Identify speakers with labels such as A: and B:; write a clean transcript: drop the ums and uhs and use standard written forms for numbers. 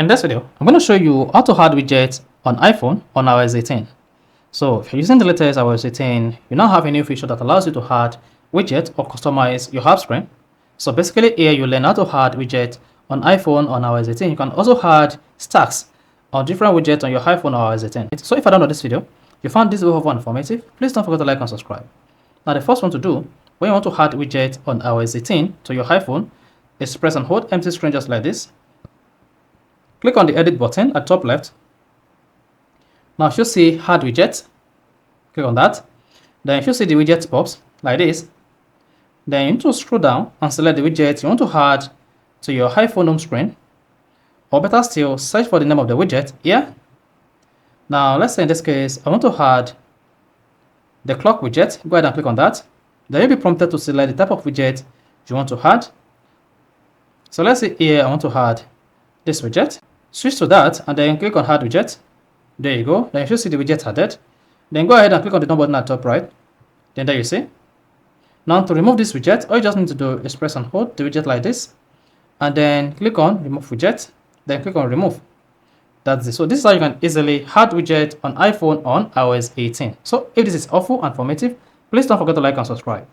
A: In this video, I'm going to show you how to add widgets on iPhone on iOS 18. So if you're using the latest iOS 18, you now have a new feature that allows you to add widgets or customize your app screen. So basically here you learn how to add widgets on iPhone on iOS 18. You can also add stacks on different widgets on your iPhone or iOS 18. So if I download this video, you found this video informative, please don't forget to like and subscribe. Now the first one to do when you want to add widgets on iOS 18 to your iPhone is press and hold empty screen just like this. Click on the edit button at top left. Now you should see add widget. Click on that. Then you should see the widget pops like this. Then you need to scroll down and select the widget you want to add to your iPhone home screen. Or better still, search for the name of the widget here. Now let's say in this case, I want to add the clock widget. Go ahead and click on that. Then you'll be prompted to select the type of widget you want to add. So let's say here I want to add this widget. Switch to that and then click on add widget. There you go. Then you should see the widget added. Then go ahead and click on the number button at top right. Then there you see. Now to remove this widget, all you just need to do is press and hold the widget like this. And then click on remove widget. Then click on remove. That's it. So this is how you can easily add widget on iPhone on iOS 18. So if this is helpful and informative, please don't forget to like and subscribe.